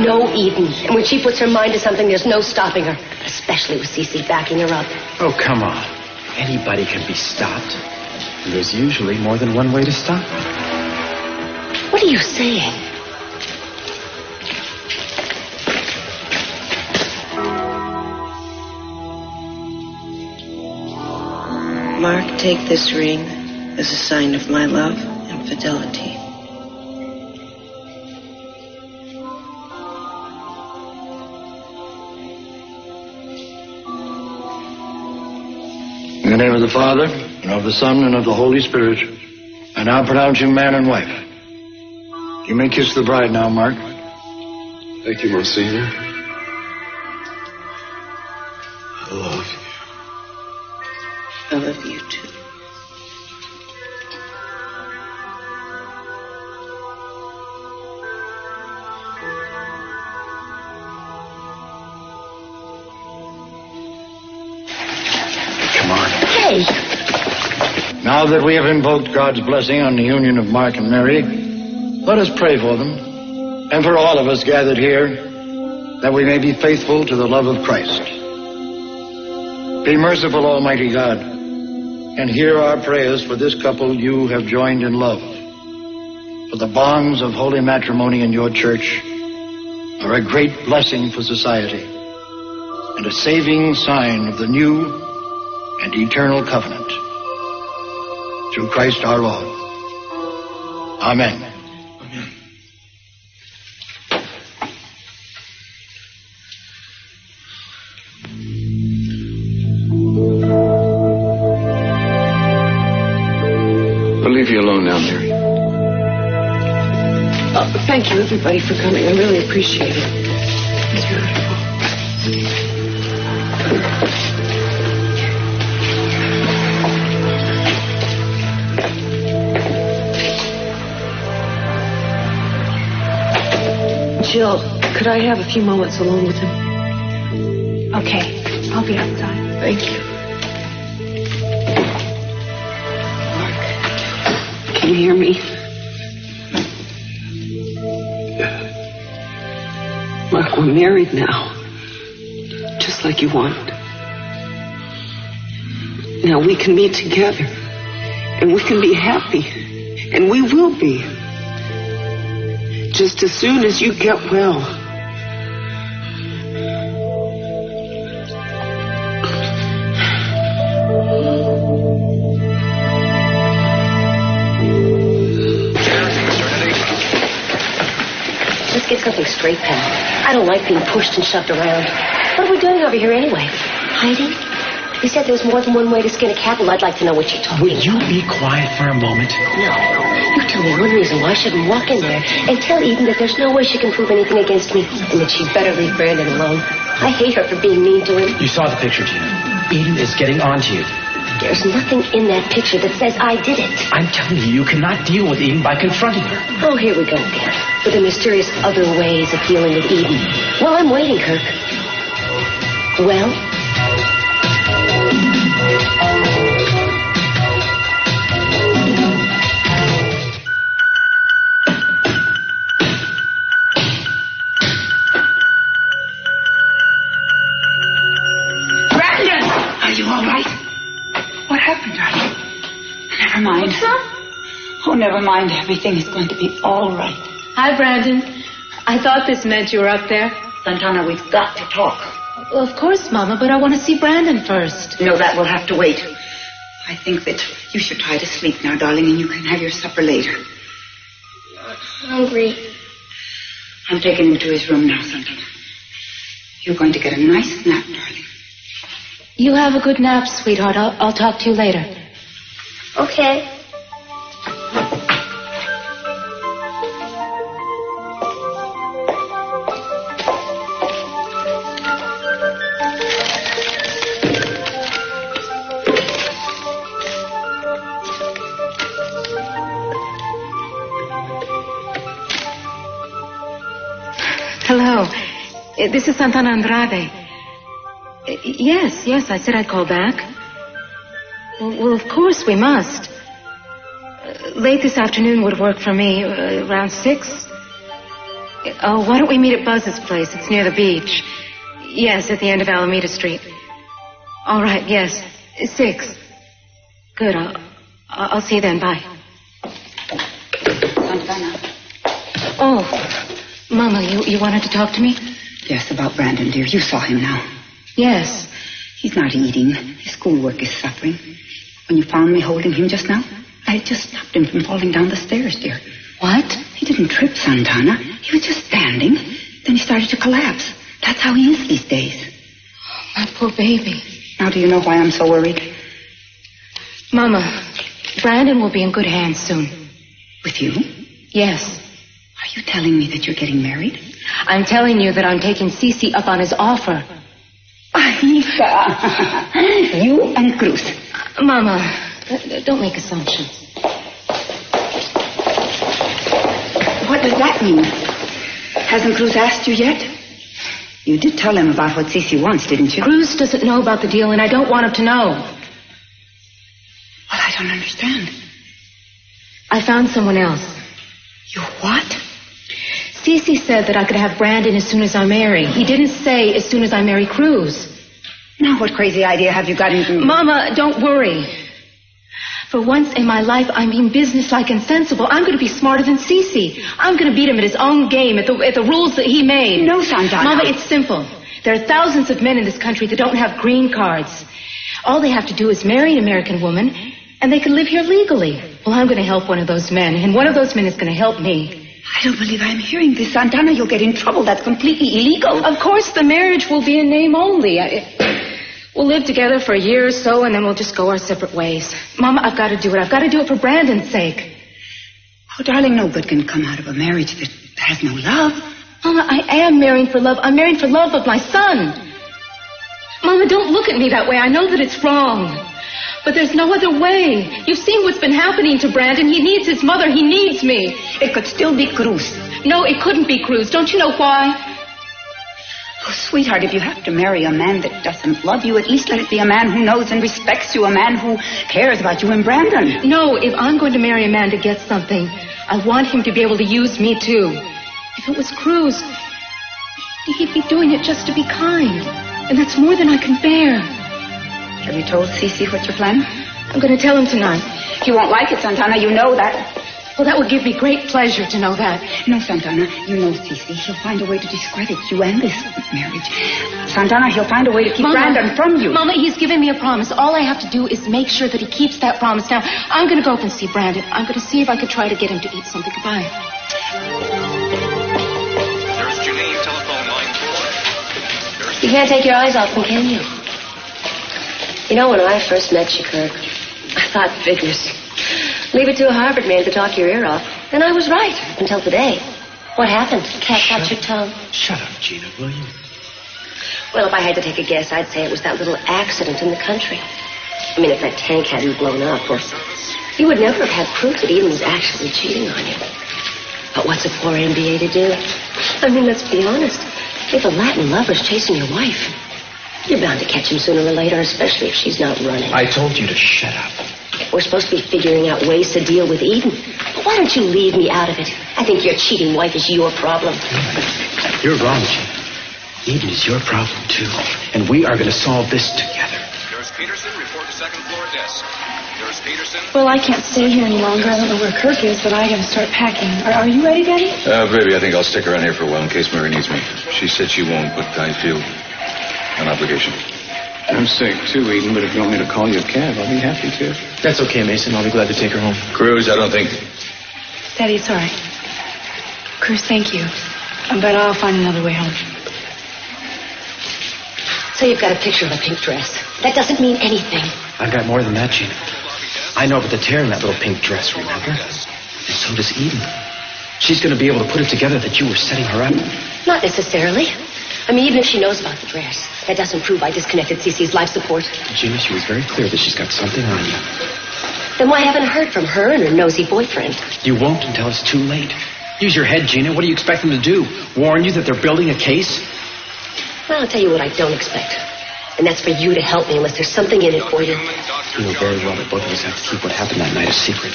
No Eden. And when she puts her mind to something, there's no stopping her. Especially with Cece backing her up. Oh, come on. Anybody can be stopped. And there's usually more than one way to stop them. What are you saying? Mark, take this ring as a sign of my love and fidelity. In the name of the Father, and of the Son, and of the Holy Spirit, I now pronounce you man and wife. You may kiss the bride now, Mark. Thank you, Monsignor. I love you. I love you too. Come on. Hey! Now that we have invoked God's blessing on the union of Mark and Mary, let us pray for them, and for all of us gathered here, that we may be faithful to the love of Christ. Be merciful, Almighty God, and hear our prayers for this couple you have joined in love. For the bonds of holy matrimony in your church are a great blessing for society and a saving sign of the new and eternal covenant. Through Christ our Lord. Amen. Amen. I'll leave you alone now, Mary. Thank you, everybody, for coming. I really appreciate it. It's beautiful. Jill, could I have a few moments alone with him? Okay, I'll be outside. Thank you. Mark, can you hear me? Mark, we're married now. Just like you wanted. Now we can be together. And we can be happy. And we will be. Just as soon as you get well. Let's get something straight, pal. I don't like being pushed and shoved around. What are we doing over here anyway? Hiding? You said there's more than one way to skin a cat. Well, I'd like to know what you're talking about. Would you be quiet for a moment? No. You tell me one reason why I shouldn't walk in there and tell Eden that there's no way she can prove anything against me and that she'd better leave Brandon alone. I hate her for being mean to him. You saw the picture, Gina. Eden is getting on to you. There's nothing in that picture that says I did it. I'm telling you, you cannot deal with Eden by confronting her. Oh, here we go again. With the mysterious other ways of dealing with Eden. Well, I'm waiting, Kirk. Well? Never mind. Oh, never mind. Everything is going to be all right. Hi, Brandon. I thought this meant you were up there. Santana, we've got to talk. Well, of course, Mama, but I want to see Brandon first. No, that will have to wait. I think that you should try to sleep now, darling, and you can have your supper later. I'm hungry. I'm taking him to his room now, Santana. You're going to get a nice nap, darling. You have a good nap, sweetheart. I'll talk to you later. Okay. Hello. This is Santana Andrade. Yes, I said I'd call back. Well, of course we must. Late this afternoon would work for me, around 6. Oh, why don't we meet at Buzz's place? It's near the beach. Yes, at the end of Alameda Street. All right, yes. 6. Good, I'll see you then. Bye. Santana. Oh, Mama, you wanted to talk to me? Yes, about Brandon, dear. You saw him now. Yes. He's not eating. His schoolwork is suffering. When you found me holding him just now, I just stopped him from falling down the stairs, dear. What? He didn't trip, Santana. He was just standing. Then he started to collapse. That's how he is these days. My poor baby. Now, do you know why I'm so worried? Mama, Brandon will be in good hands soon. With you? Yes. Are you telling me that you're getting married? I'm telling you that I'm taking Cece up on his offer. Hija. You and Cruz. Mama, don't make assumptions. What does that mean? Hasn't Cruz asked you yet? You did tell him about what Cece wants, didn't you? Cruz doesn't know about the deal, and I don't want him to know. Well, I don't understand. I found someone else. You what? Cece said that I could have Brandon as soon as I marry. He didn't say as soon as I marry Cruz. Now, what crazy idea have you got into... Mama, don't worry. For once in my life, I'm being businesslike and sensible. I'm going to be smarter than Cece. I'm going to beat him at his own game, at the rules that he made. No, Santana. Mama, it's simple. There are thousands of men in this country that don't have green cards. All they have to do is marry an American woman, and they can live here legally. Well, I'm going to help one of those men, and one of those men is going to help me. I don't believe I'm hearing this, Santana. You'll get in trouble. That's completely illegal. Of course, the marriage will be in name only. We'll live together for a year or so, and then we'll just go our separate ways. Mama, I've got to do it. I've got to do it for Brandon's sake. Oh, darling, no good can come out of a marriage that has no love. Mama, I am marrying for love. I'm marrying for love of my son. Mama, don't look at me that way. I know that it's wrong. But there's no other way. You've seen what's been happening to Brandon. He needs his mother. He needs me. It could still be Cruz. No, it couldn't be Cruz. Don't you know why? Oh, sweetheart, if you have to marry a man that doesn't love you, at least let it be a man who knows and respects you, a man who cares about you and Brandon. No, if I'm going to marry a man to get something, I want him to be able to use me, too. If it was Cruz, he'd be doing it just to be kind. And that's more than I can bear. Have you told Cece what you're planning? I'm going to tell him tonight. He won't like it, Santana. You know that. Well, that would give me great pleasure to know that. No, Santana. You know Cece. He'll find a way to discredit you and this marriage. Santana, he'll find a way to keep Brandon from you. Mama, he's given me a promise. All I have to do is make sure that he keeps that promise. Now, I'm going to go up and see Brandon. I'm going to see if I could try to get him to eat something. Goodbye. There's Janine, telephone line 4. You can't take your eyes off him, can you? You know, when I first met you, Kirk, I thought figures. Leave it to a Harvard man to talk your ear off. And I was right until today. What happened? Cat got your tongue. Shut up, Gina, will you? Well, if I had to take a guess, I'd say it was that little accident in the country. I mean, if that tank hadn't blown up, well, you would never have had proof that Eden was actually cheating on you. But what's a poor MBA to do? I mean, let's be honest. If a Latin lover's chasing your wife, you're bound to catch him sooner or later, especially if she's not running. I told you to shut up. We're supposed to be figuring out ways to deal with Eden. But why don't you leave me out of it? I think your cheating wife is your problem. You're wrong, Gina. Eden is your problem, too. And we are going to solve this together. Nurse Peterson, report to second floor desk. Nurse Peterson. Well, I can't stay here any longer. I don't know where Kirk is, but I got to start packing. Are you ready, Daddy? Baby, I think I'll stick around here for a while in case Mary needs me. She said she won't, but I feel an obligation. I'm sick, too, Eden, but if you want me to call you a cab, I'll be happy to. That's okay, Mason. I'll be glad to take her home. Cruz, I don't think... Daddy, it's all right. Cruz, thank you. But I'll find another way home. So you've got a picture of a pink dress. That doesn't mean anything. I've got more than that, Gina. I know about the tear in that little pink dress, remember? And so does Eden. She's going to be able to put it together that you were setting her up. Not necessarily. I mean, even if she knows about the dress, that doesn't prove I disconnected Cece's life support. Gina, she was very clear that she's got something on you. Then why haven't I heard from her and her nosy boyfriend? You won't until it's too late. Use your head, Gina. What do you expect them to do? Warn you that they're building a case? Well, I'll tell you what I don't expect. And that's for you to help me unless there's something in it for you. You know very well that both of us have to keep what happened that night a secret.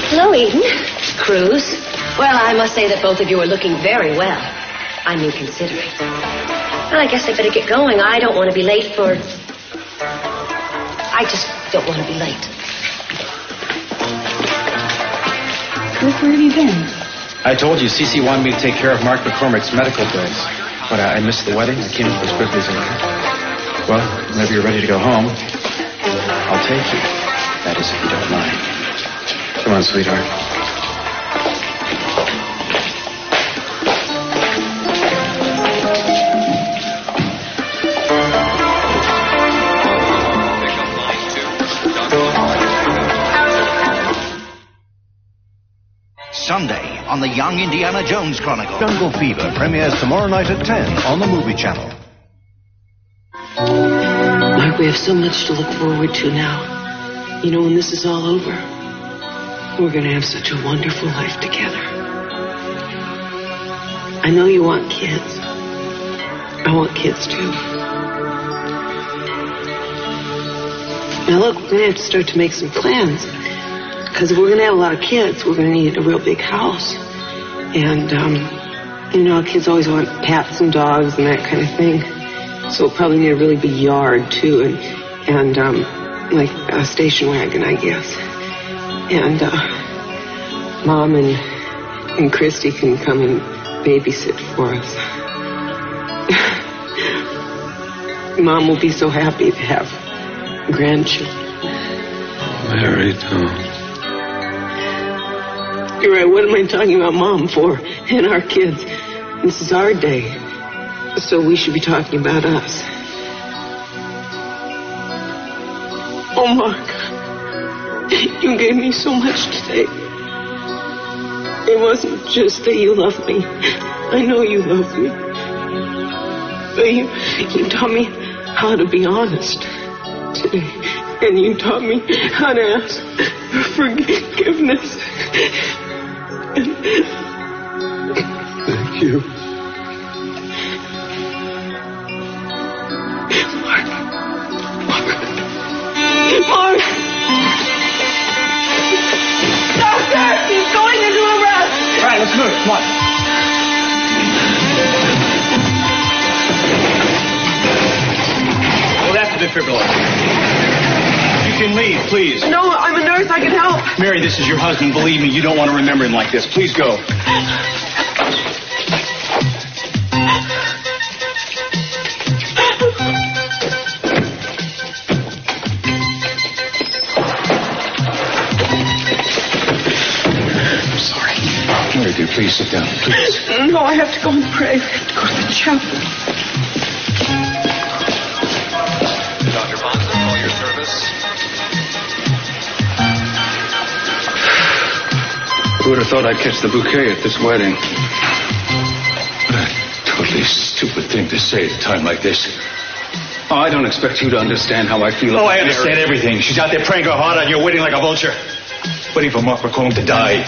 Hello, Eden. Cruz. Well, I must say that both of you are looking very well. I mean, considering. Well, I guess I better get going. I don't want to be late for... I just don't want to be late. Kirk, where have you been? I told you, Cece wanted me to take care of Mark McCormick's medical bills. But I missed the wedding. I came up as quickly as I could. Well, whenever you're ready to go home, I'll take you. That is, if you don't mind. Come on, sweetheart. Sunday on the Young Indiana Jones Chronicle. Jungle Fever premieres tomorrow night at 10 on the Movie Channel. Mark, we have so much to look forward to now. You know, when this is all over, we're going to have such a wonderful life together. I know you want kids. I want kids, too. Now, look, we're going to have to start to make some plans. Because if we're going to have a lot of kids, we're going to need a real big house. And, you know, kids always want cats and dogs and that kind of thing. So we'll probably need a really big yard, too. And like a station wagon, I guess. And, Mom and Christy can come and babysit for us. Mom will be so happy to have grandchildren. Mary, don't. You're right, what am I talking about Mom for? And our kids. This is our day. So we should be talking about us. Oh, Mark. You gave me so much today. It wasn't just that you loved me. I know you loved me. But you taught me how to be honest today. And you taught me how to ask for forgiveness. Thank you. Mark. Doctor, he's going into arrest. All right, let's move. Come on. Well, that's the defibrillator. You can leave, please. No, I'm a nurse. I can help. Mary, this is your husband. Believe me, you don't want to remember him like this. Please go. Mary, dear, please sit down, please. No, I have to go and pray. I have to go to the chapel. Dr. Bonson, call your service. Who would have thought I'd catch the bouquet at this wedding? What a totally stupid thing to say at a time like this. Oh, I don't expect you to understand how I feel. Oh, I understand everything. She's out there praying her heart out, and you're waiting like a vulture. Waiting for Mark McCormick to die.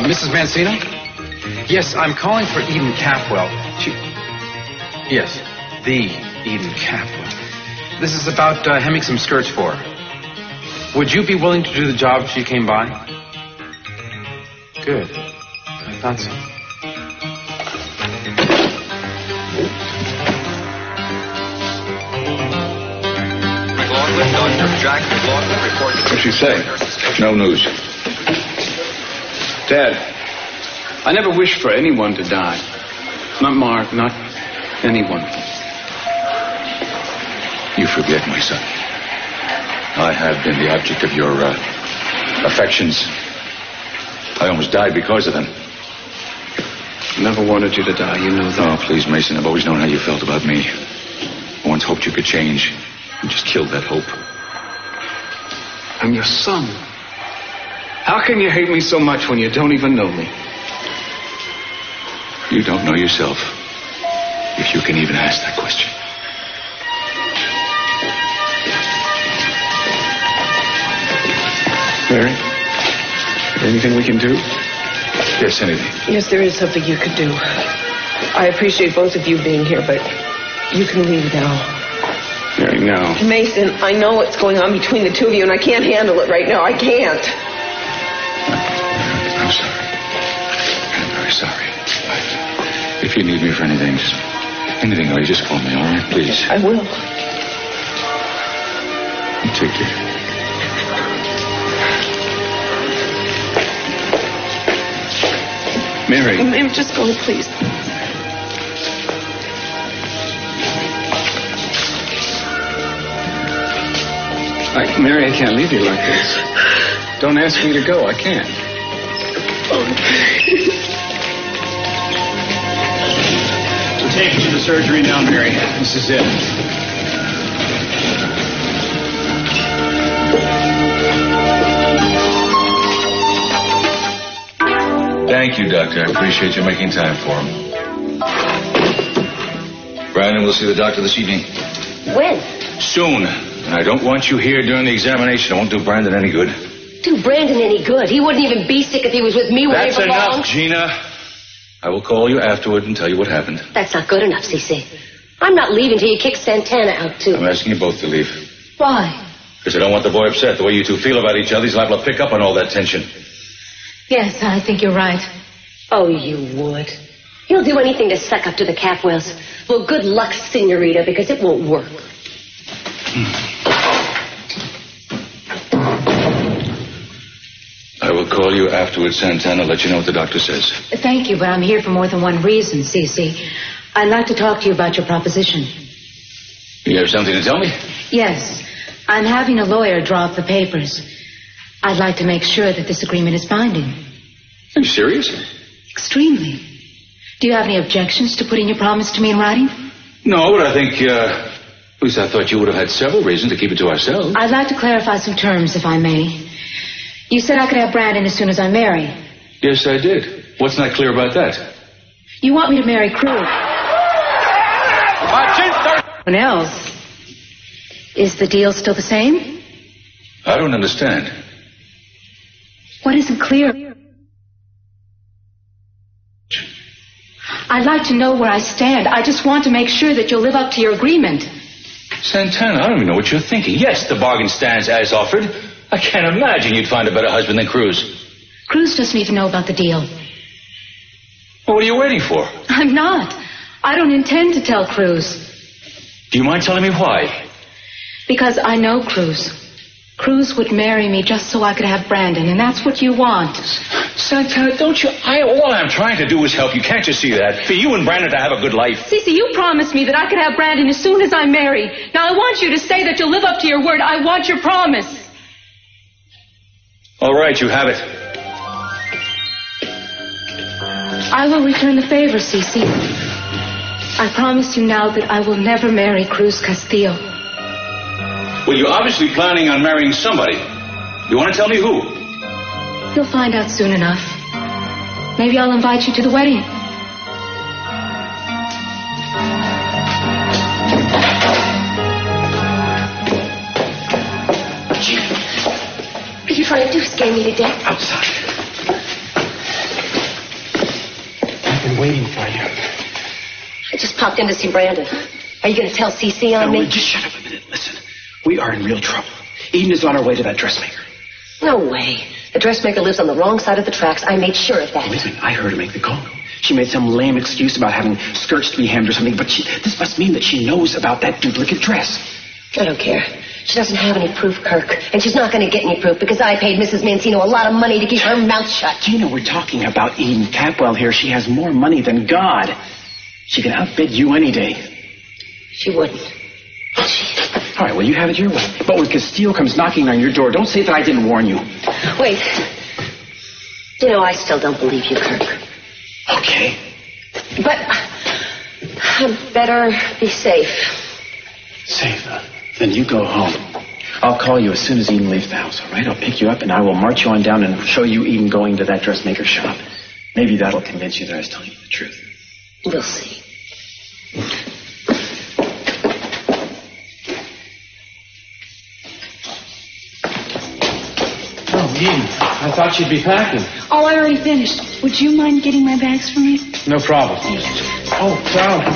Mrs. Mancina? Yes, I'm calling for Eden Capwell. Yes, the Eden Capwell. This is about hemming some skirts for her. Would you be willing to do the job if she came by? Good. I thought so. McLaughlin, Dr. Jack McLaughlin reported. What'd she say? No news. Dad, I never wished for anyone to die. Not Mark, not Anyone. You forget, my son. I have been the object of your affections. I almost died because of them. Never wanted you to die, you know that. Oh, please, Mason, I've always known how you felt about me. I once hoped you could change. You just killed that hope. I'm your son. How can you hate me so much when you don't even know me? You don't know yourself, if you can even ask that question. Mary, anything we can do? Yes, anything. Yes, there is something you could do. I appreciate both of you being here, but you can leave now. Mary, now. Mason, I know what's going on between the two of you, and I can't handle it right now. I can't. I'm sorry. I'm very sorry. If you need me for anything, just call me, all right? Please. I will. Take care. Mary. Ma'am, just go, please. Mary, I can't leave you like this. Don't ask me to go. I can't. We'll take you to the surgery now, Mary. This is it. Thank you, Doctor. I appreciate you making time for him. Brandon, we'll see the doctor this evening. When? Soon. And I don't want you here during the examination. It won't do Brandon any good. Do Brandon any good? He wouldn't even be sick if he was with me where he belongs. That's enough, Gina. I will call you afterward and tell you what happened. That's not good enough, Cece. I'm not leaving till you kick Santana out, too. I'm asking you both to leave. Why? Because I don't want the boy upset. The way you two feel about each other, he's liable to pick up on all that tension. Yes, I think you're right. Oh, you would. He'll do anything to suck up to the Capwells. Well, good luck, senorita, because it won't work. I will call you afterwards, Santana, let you know what the doctor says. Thank you, but I'm here for more than one reason, Cece. I'd like to talk to you about your proposition. You have something to tell me? Yes. I'm having a lawyer draw up the papers. I'd like to make sure that this agreement is binding. Are you serious? Extremely. Do you have any objections to putting your promise to me in writing? No, but I think, at least I thought you would have had several reasons to keep it to ourselves. I'd like to clarify some terms, if I may. You said I could have Brandon as soon as I marry. Yes, I did. What's not clear about that? You want me to marry Cruz. What else? Is the deal still the same? I don't understand. What isn't clear? I'd like to know where I stand. I just want to make sure that you'll live up to your agreement. Santana, I don't even know what you're thinking. Yes, the bargain stands as offered. I can't imagine you'd find a better husband than Cruz. Cruz doesn't even know about the deal. Well, what are you waiting for? I'm not. I don't intend to tell Cruz. Do you mind telling me why? Because I know Cruz. Cruz would marry me just so I could have Brandon, and that's what you want. Santana, don't you? All I'm trying to do is help you. Can't you see that? For you and Brandon to have a good life. Cece, you promised me that I could have Brandon as soon as I'm married. Now, I want you to say that you'll live up to your word. I want your promise. All right, you have it. I will return the favor, Cece. I promise you now that I will never marry Cruz Castillo. Well, you're obviously planning on marrying somebody. You want to tell me who? You'll find out soon enough. Maybe I'll invite you to the wedding. What are you trying to do? Scare me to death? Outside. I've been waiting for you. I just popped in to see Brandon. Are you going to tell Cece on me? Just shut up a minute. Listen. We are in real trouble. Eden is on her way to that dressmaker. No way. The dressmaker lives on the wrong side of the tracks. I made sure of that. Listen, I heard her make the call. She made some lame excuse about having skirts to be hemmed or something, but this must mean that she knows about that duplicate dress. I don't care. She doesn't have any proof, Kirk. And she's not going to get any proof because I paid Mrs. Mancino a lot of money to keep her mouth shut. Gina, we're talking about Eden Capwell here. She has more money than God. She can outbid you any day. She wouldn't. All right, well, you have it your way. But when Castile comes knocking on your door, don't say that I didn't warn you. Wait. You know, I still don't believe you, Kirk. Okay. But I'd better be safe. Safe? Then you go home. I'll call you as soon as Eden leaves the house, all right? I'll pick you up and I will march you on down and show you Eden going to that dressmaker shop. Maybe that'll convince you that I was telling you the truth. We'll see. Oh, Eden, I thought you'd be packing. Oh, I already finished. Would you mind getting my bags for me? No problem. Oh, darling.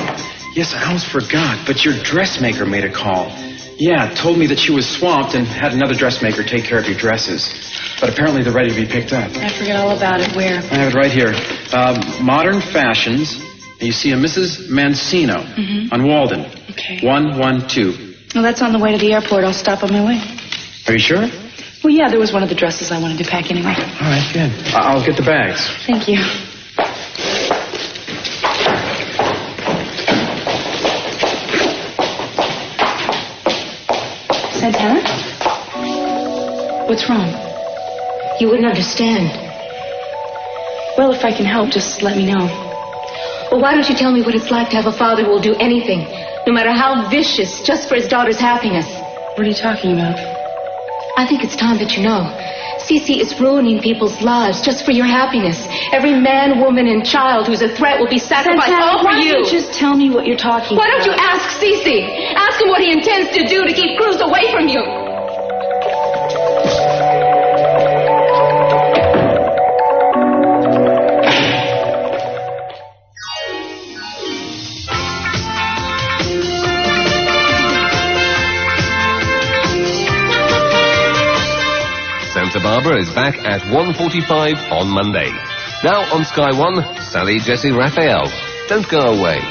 Yes, I almost forgot, but your dressmaker made a call. Yeah, told me that she was swamped and had another dressmaker take care of your dresses. But apparently they're ready to be picked up. I forget all about it. Where? I have it right here. Modern Fashions. You see a Mrs. Mancino on Walden. Okay. 112. Well, that's on the way to the airport. I'll stop on my way. Are you sure? Well, yeah, there was one of the dresses I wanted to pack anyway. All right, good. I'll get the bags. Thank you. Santana? What's wrong? You wouldn't understand. Well, if I can help, just let me know. Well, why don't you tell me what it's like to have a father who will do anything, no matter how vicious, just for his daughter's happiness? What are you talking about? I think it's time that you know. Cece is ruining people's lives just for your happiness. Every man, woman, and child who's a threat will be sacrificed Santana, all for you. Why don't you just tell me what you're talking Why about? don't you ask Cece? Ask him what he intends to do to keep Cruz away from you. Santa Barbara is back at 1:45 on Monday. Now on Sky One, Sally Jesse Raphael. Don't go away.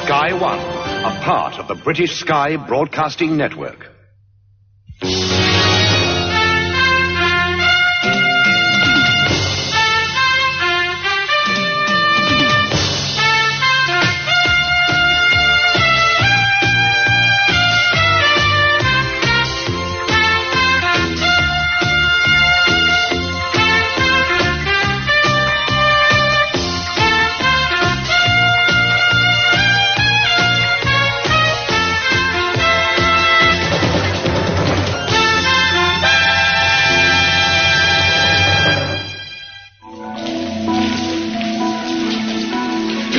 Sky One, a part of the British Sky Broadcasting Network.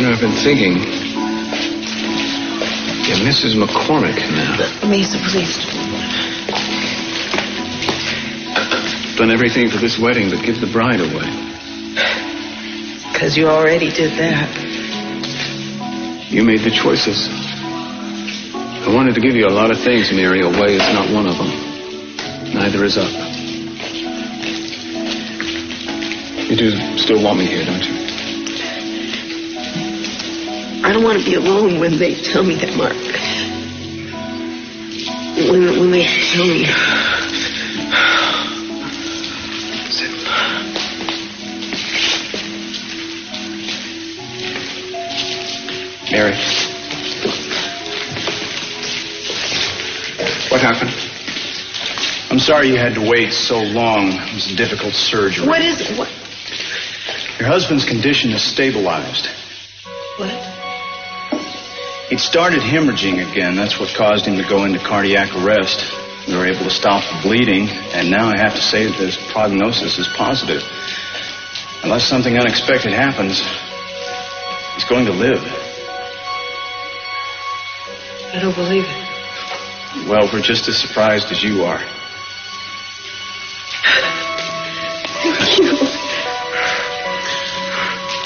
I've been thinking, you're Mrs. McCormick now. Me, so please. Done everything for this wedding but give the bride away. Because you already did that. You made the choices. I wanted to give you a lot of things, Mary. Away is not one of them. Neither is up. You do still want me here, don't you? I don't want to be alone when they tell me that, Mark. When they tell me. Mary. What happened? I'm sorry you had to wait so long. It was a difficult surgery. What is it? What? Your husband's condition is stabilized. What? He'd started hemorrhaging again. That's what caused him to go into cardiac arrest. We were able to stop the bleeding, and now I have to say that his prognosis is positive. Unless something unexpected happens, he's going to live. I don't believe it. Well, we're just as surprised as you are. Thank you.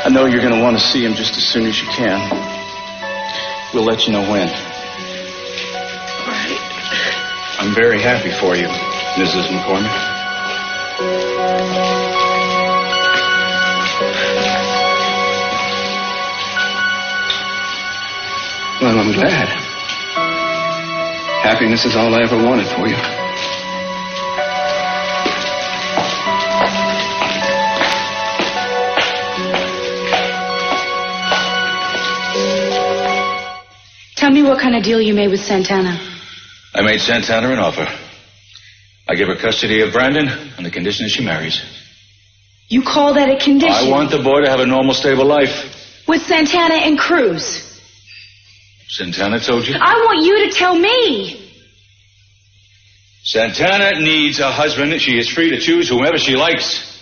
I know you're going to want to see him just as soon as you can. We'll let you know when. All right. I'm very happy for you, Mrs. McCormick. Well, I'm glad. Happiness is all I ever wanted for you. Tell me what kind of deal you made with Santana. I made Santana an offer. I give her custody of Brandon on the condition that she marries. You call that a condition? I want the boy to have a normal, stable life. With Santana and Cruz. Santana told you? I want you to tell me. Santana needs a husband. She is free to choose whomever she likes.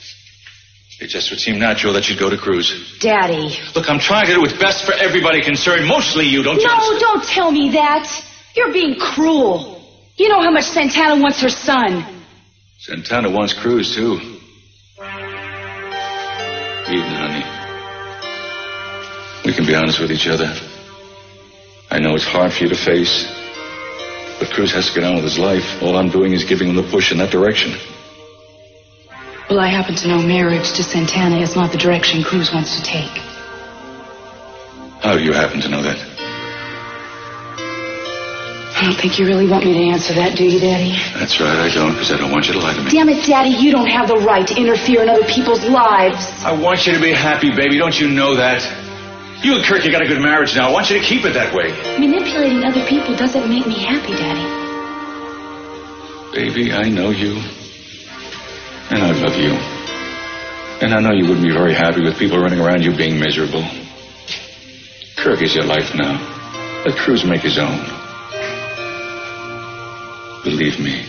It just would seem natural that she'd go to Cruz. Daddy. Look, I'm trying to do what's best for everybody concerned, mostly you, don't you? No, don't tell me that. You're being cruel. You know how much Santana wants her son. Santana wants Cruz, too. Eden, honey. We can be honest with each other. I know it's hard for you to face, but Cruz has to get on with his life. All I'm doing is giving him the push in that direction. Well, I happen to know marriage to Santana is not the direction Cruz wants to take. How do you happen to know that? I don't think you really want me to answer that, do you, Daddy? That's right, I don't, because I don't want you to lie to me. Damn it, Daddy, you don't have the right to interfere in other people's lives. I want you to be happy, baby. Don't you know that? You and Kirk, you got a good marriage now. I want you to keep it that way. Manipulating other people doesn't make me happy, Daddy. Baby, I know you. And I love you. And I know you wouldn't be very happy with people running around you being miserable. Kirk is your life now. Let Cruz make his own. Believe me,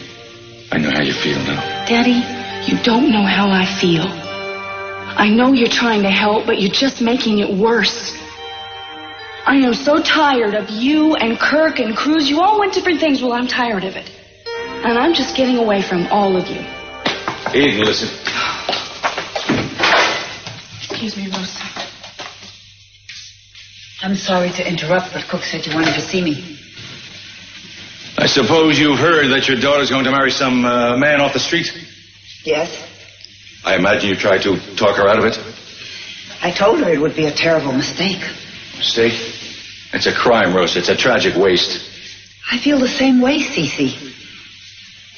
I know how you feel now. Daddy, you don't know how I feel. I know you're trying to help, but you're just making it worse. I am so tired of you and Kirk and Cruz. You all want different things. Well, I'm tired of it. And I'm just getting away from all of you. Eden, listen. Excuse me, Rosa. I'm sorry to interrupt, but Cook said you wanted to see me. I suppose you've heard that your daughter's going to marry some man off the street? Yes. I imagine you tried to talk her out of it? I told her it would be a terrible mistake. Mistake? It's a crime, Rosa. It's a tragic waste. I feel the same way, Cece.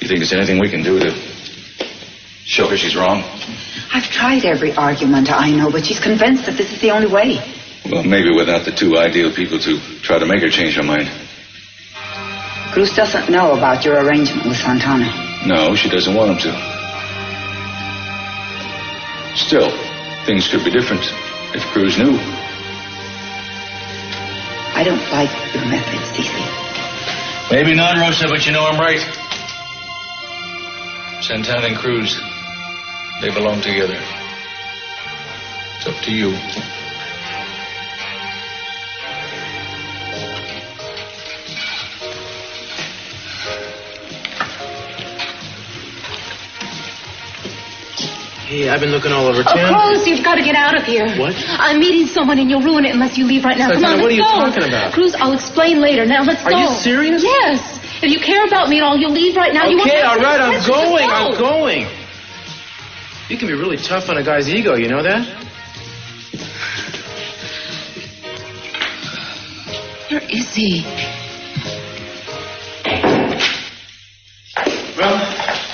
You think there's anything we can do to show her she's wrong? I've tried every argument I know, but she's convinced that this is the only way. Well, maybe without the two ideal people to try to make her change her mind. Cruz doesn't know about your arrangement with Santana. No, she doesn't want him to. Still, things could be different if Cruz knew. I don't like your methods, Cece. Maybe not, Rosa, but you know I'm right. Santana and Cruz, they belong together. It's up to you. Hey, I've been looking all over town. Oh, Cruz, you've got to get out of here. What? I'm meeting someone and you'll ruin it unless you leave right now. Santana, Come on, what are you let's go. talking about? Cruz, I'll explain later. Now, let's go. Are you serious? Yes. If you care about me at all, you'll leave right now. Okay, all right, I'm Just going. go. I'm going. You can be really tough on a guy's ego, you know that? Where is he? Well,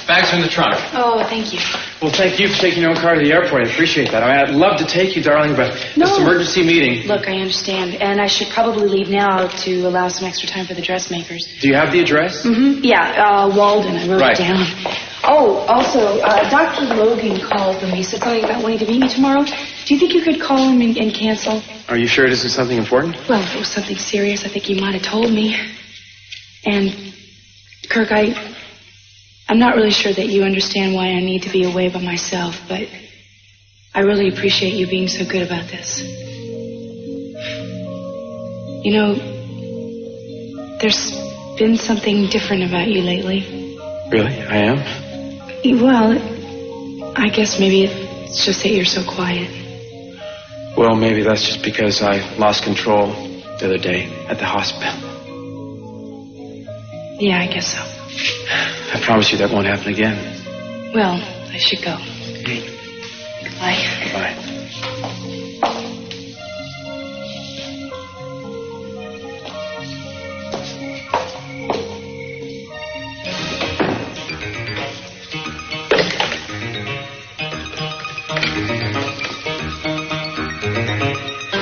bags are in the trunk. Oh, thank you. Well, thank you for taking your own car to the airport. I appreciate that. I mean, I'd love to take you, darling, but No. this emergency meeting. Look, I understand. And I should probably leave now to allow some extra time for the dressmakers. Do you have the address? Mm-hmm. Yeah, Walden. I wrote Right. it down. Oh, also, Dr. Logan called me. He said something about wanting to meet me tomorrow. Do you think you could call him and cancel? Are you sure this is something important? Well, if it was something serious, I think he might have told me. And, Kirk, I I'm not really sure that you understand why I need to be away by myself, but I really appreciate you being so good about this. You know, there's been something different about you lately. Really? I am? Well, I guess maybe it's just that you're so quiet. Well, maybe that's just because I lost control the other day at the hospital. Yeah, I guess so. I promise you that won't happen again. Well, I should go. Bye. Bye.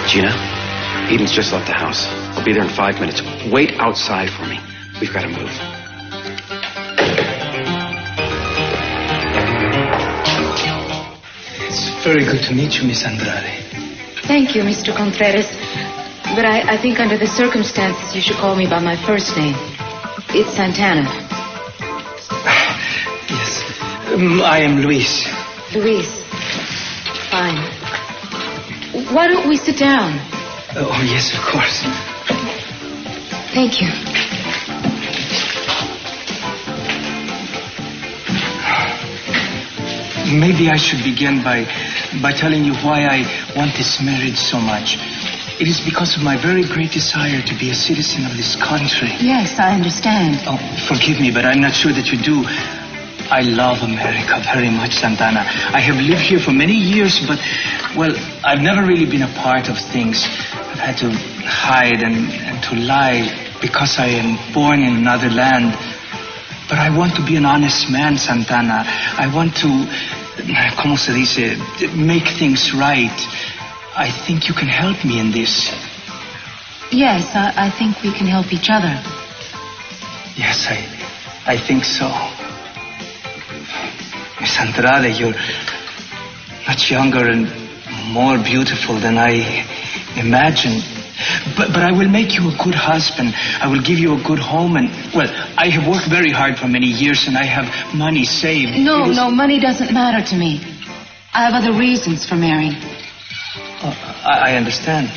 Gina, Eden's just left the house. I'll be there in 5 minutes. Wait outside for me. We've got to move. It's very good to meet you, Miss Andrade. Thank you, Mr. Contreras. But I think under the circumstances, you should call me by my first name. It's Santana. Yes. I am Luis. Luis. Fine. Why don't we sit down? Oh, yes, of course. Thank you. Maybe I should begin by telling you why I want this marriage so much. It is because of my very great desire to be a citizen of this country. Yes, I understand. Oh, forgive me, but I'm not sure that you do. I love America very much, Santana. I have lived here for many years, but, well, I've never really been a part of things. I've had to hide and to lie because I am born in another land. But I want to be an honest man, Santana. I want to, ¿cómo se dice, make things right. I think you can help me in this. Yes, I think we can help each other. Yes, I think so. Miss Andrade, you're much younger and more beautiful than I imagined. But I will make you a good husband. I will give you a good home. And, well, I have worked very hard for many years and I have money saved. No, money doesn't matter to me. I have other reasons for marrying. I understand.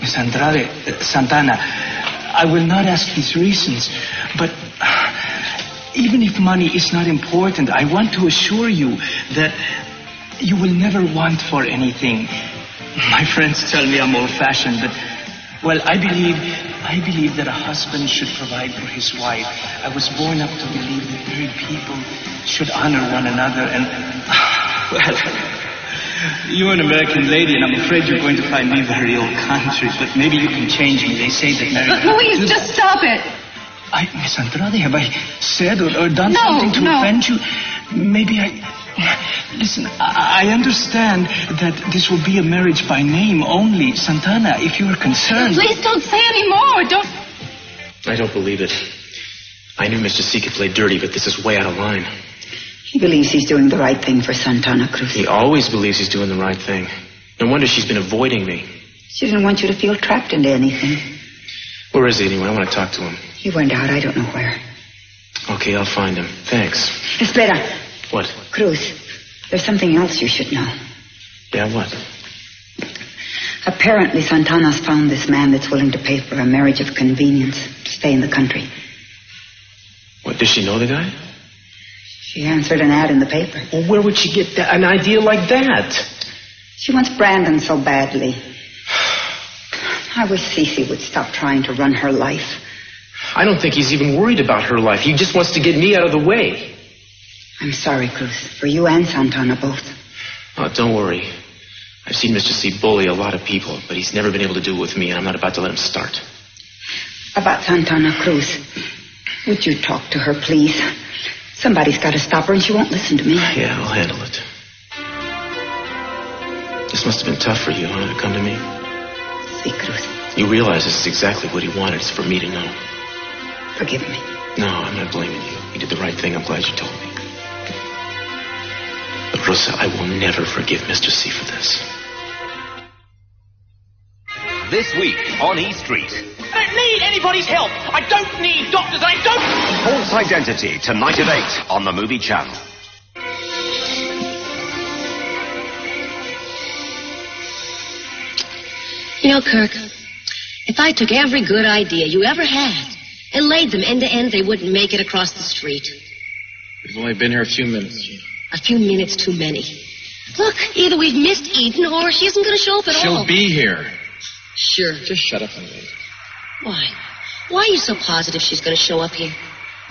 Miss Andrade, Santana, I will not ask these reasons, but even if money is not important, I want to assure you that you will never want for anything. My friends tell me I'm old-fashioned, but, well, I believe that a husband should provide for his wife. I was born up to believe that married people should honor one another, and, well, you're an American lady, and I'm afraid you're going to find me very old country, but maybe you can change me. They say that married... Louise, just stop it! Miss Andrade, have I said or done something to offend you? Maybe Listen, I understand that this will be a marriage by name only. Santana, if you are concerned... Please don't say any more. Don't... I don't believe it. I knew Mr. C could play dirty, but this is way out of line. He believes he's doing the right thing for Santana Cruz. He always believes he's doing the right thing. No wonder she's been avoiding me. She didn't want you to feel trapped into anything. Where is he anyway? I want to talk to him. He went out. I don't know where. Okay, I'll find him. Thanks. Espera. What? Cruz, there's something else you should know. Yeah, what? Apparently, Santana's found this man that's willing to pay for a marriage of convenience to stay in the country. What, does she know the guy? She answered an ad in the paper. Well, where would she get an idea like that? She wants Brandon so badly. I wish Cece would stop trying to run her life. I don't think he's even worried about her life. He just wants to get me out of the way. I'm sorry, Cruz, for you and Santana both. Oh, don't worry. I've seen Mr. C bully a lot of people, but he's never been able to do it with me, and I'm not about to let him start. About Santana Cruz, would you talk to her, please? Somebody's got to stop her, and she won't listen to me. Yeah, I'll handle it. This must have been tough for you, huh, to come to me? See, Cruz. You realize this is exactly what he wanted. It's for me to know. Forgive me. No, I'm not blaming you. You did the right thing. I'm glad you told me. But, Rosa, I will never forgive Mr. C for this. This week on E Street. I don't need anybody's help. I don't need doctors. I don't... Hold False Identity, tonight at 8 on the Movie Channel. You know, Kirk, if I took every good idea you ever had and laid them end to end, they wouldn't make it across the street. We've only been here a few minutes. A few minutes too many. Look, either we've missed Eden or she isn't going to show up at all. She'll be here. Sure. Just shut up and wait. Why? Why are you so positive she's going to show up here?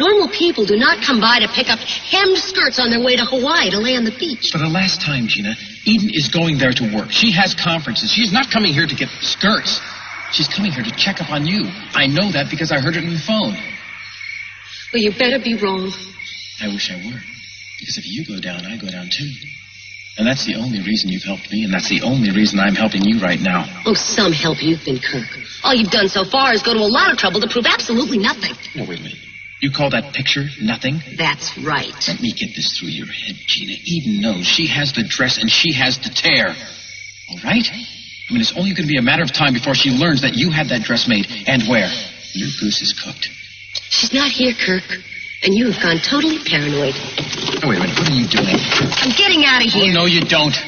Normal people do not come by to pick up hemmed skirts on their way to Hawaii to lay on the beach. For the last time, Gina, Eden is going there to work. She has conferences. She's not coming here to get skirts. She's coming here to check up on you. I know that because I heard it on the phone. Well, you better be wrong. I wish I were. Because if you go down, I go down too. And that's the only reason you've helped me, and that's the only reason I'm helping you right now. Oh, some help you've been, Kirk. All you've done so far is go to a lot of trouble to prove absolutely nothing. No, wait a minute. You call that picture nothing? That's right. Let me get this through your head, Gina. Eden knows she has the dress and she has the tear. All right? I mean, it's only going to be a matter of time before she learns that you had that dress made and where. Your goose is cooked. She's not here, Kirk. And you have gone totally paranoid. Oh, wait a minute. What are you doing? I'm getting out of here. Oh, no, you don't.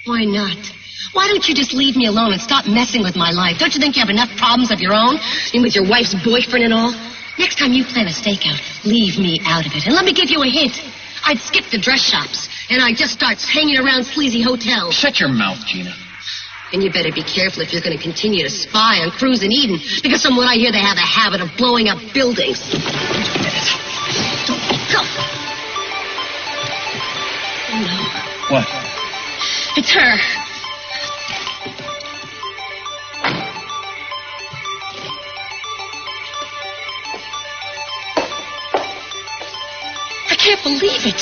Why not? Why don't you just leave me alone and stop messing with my life? Don't you think you have enough problems of your own? And with your wife's boyfriend and all? Next time you plan a stakeout, leave me out of it. And let me give you a hint. I'd skip the dress shops, and I'd just start hanging around sleazy hotels. Shut your mouth, Gina. And you better be careful if you're going to continue to spy on Cruz and Eden, because from what I hear, they have a habit of blowing up buildings. Go. Oh, no. What? It's her. I can't believe it.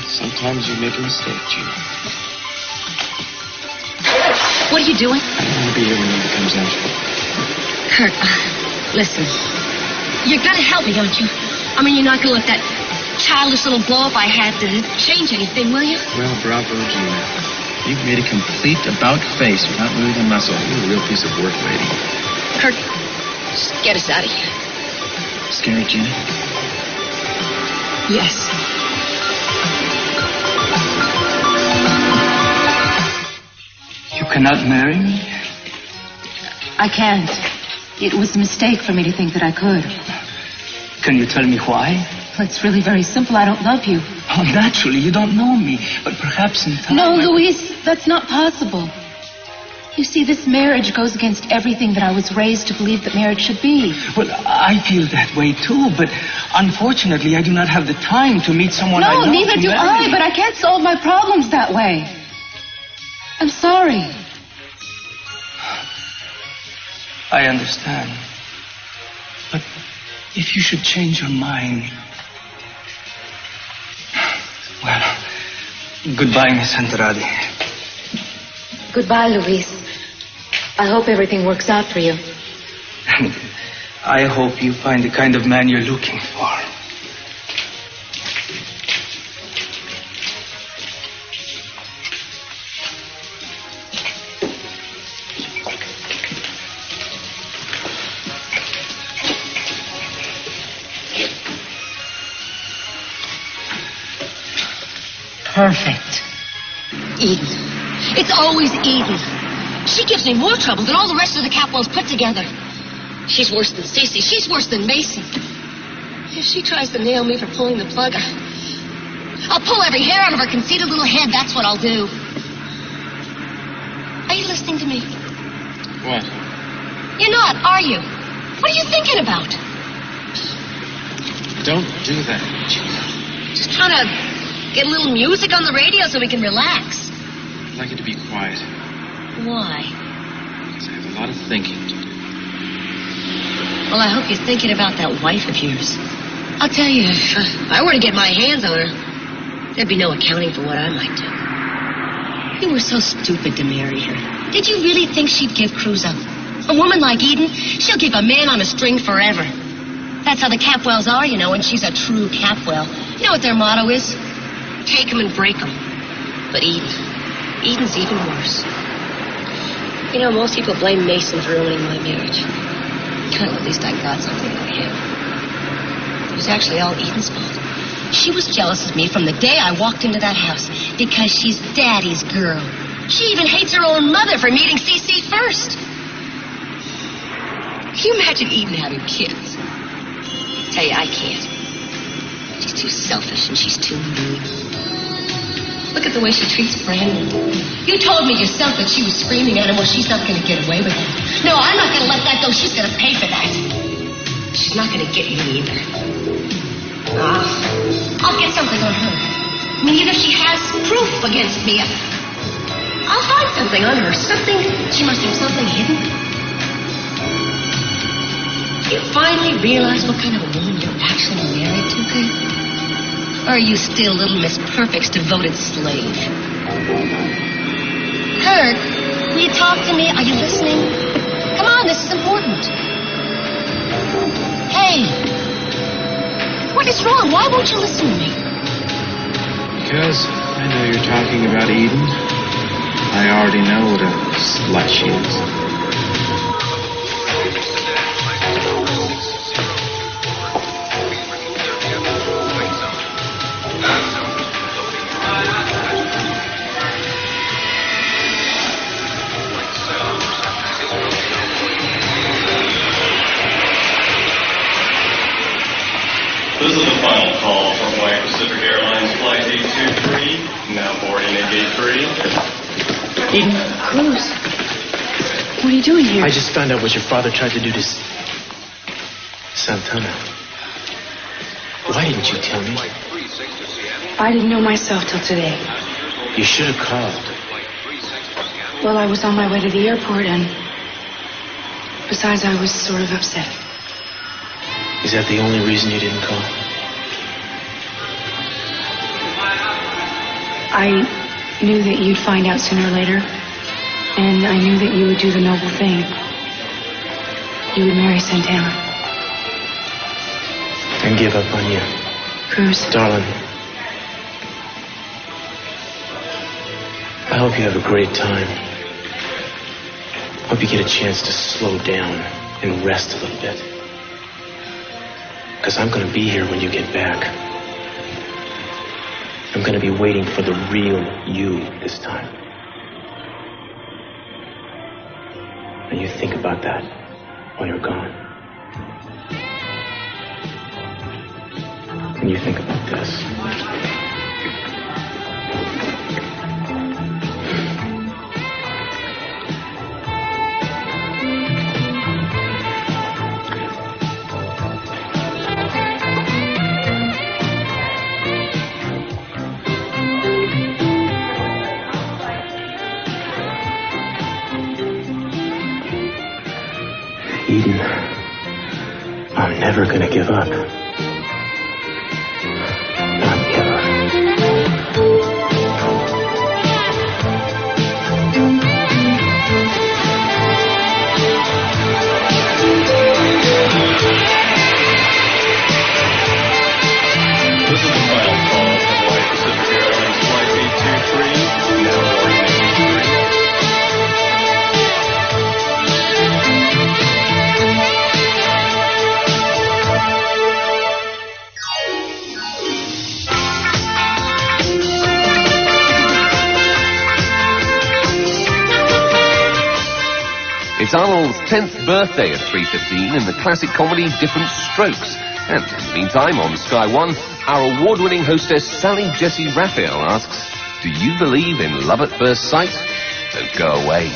Sometimes you make a mistake, Gina. What are you doing? I'll be here when he comes out. Kirk, listen. You're going to help me, aren't you? I mean, you're not going to let that childish little blow-up I had to change anything, will you? Well, bravo, Gina. You've made a complete about-face without moving a muscle. You're a real piece of work, lady. Kirk, just get us out of here. Scary, Gina? Yes. You cannot marry me? I can't. It was a mistake for me to think that I could. Can you tell me why? Well, it's really very simple. I don't love you. Oh, naturally, you don't know me. But perhaps in time... No, Luis, that's not possible. You see, this marriage goes against everything that I was raised to believe that marriage should be. Well, I feel that way too, but unfortunately I do not have the time to meet someone I love. No, neither do I, but I can't solve my problems that way. I'm sorry. I understand. But if you should change your mind... Well, goodbye, Miss Andrade. Goodbye, Luis. I hope everything works out for you. And I hope you find the kind of man you're looking for. Perfect. Eden. It's always Eden. She gives me more trouble than all the rest of the Capwells put together. She's worse than Cece. She's worse than Mason. If she tries to nail me for pulling the plug, I'll pull every hair out of her conceited little head. That's what I'll do. Are you listening to me? What? You're not, are you? What are you thinking about? Don't do that. Just trying to get a little music on the radio so we can relax. I'd like you to be quiet. Why? Because I have a lot of thinking to do. Well, I hope you're thinking about that wife of yours. I'll tell you, if I were to get my hands on her, there'd be no accounting for what I might do. You were so stupid to marry her. Did you really think she'd give Cruz up? A woman like Eden, she'll keep a man on a string forever. That's how the Capwells are, you know, and she's a true Capwell. You know what their motto is? Take 'em and break 'em. But Eden's even worse. You know, most people blame Mason for ruining my marriage. Well, at least I got something out of him. He was was actually all Eden's fault. She was jealous of me from the day I walked into that house because she's Daddy's girl. She even hates her own mother for meeting CC first. Can you imagine Eden having kids? Tell you, I can't. She's too selfish and she's too mean. Look at the way she treats Brandon. You told me yourself that she was screaming at him, well, she's not going to get away with it. No, I'm not going to let that go. She's going to pay for that. She's not going to get me either. I'll get something on her. I mean, even if she has proof against me, I'll find something on her. Something. She must have something hidden. You finally realize what kind of a woman you're actually married to, Kirk? Or are you still little Miss Perfect's devoted slave? Kirk, will you talk to me? Are you listening? Come on, this is important. Hey, what is wrong? Why won't you listen to me? Because I know you're talking about Eden. I already know what a slut she is. This is the final call from Hawaii Pacific Airlines Flight 823, now boarding at Gate 3. Eden? Cruz, what are you doing here? I just found out what your father tried to do to Santana. Why didn't you tell me? I didn't know myself till today. You should have called. Well, I was on my way to the airport, and besides, I was sort of upset. Is that the only reason you didn't call? I knew that you'd find out sooner or later, and I knew that you would do the noble thing. You would marry Santana. And give up on you. Cruz. Darling, I hope you have a great time. Hope you get a chance to slow down and rest a little bit. Because I'm going to be here when you get back. I'm going to be waiting for the real you this time. And you think about that while you're gone. And you think about this. Eden, I'm never gonna give up. Not ever. This is the final call from Hawaii Pacific Airlines Flight 823, now boarding at Gate 3. It's Arnold's 10th birthday at 3:15 in the classic comedy Different Strokes. And in the meantime, on Sky One, our award-winning hostess Sally Jesse Raphael asks, do you believe in love at first sight? Don't go away.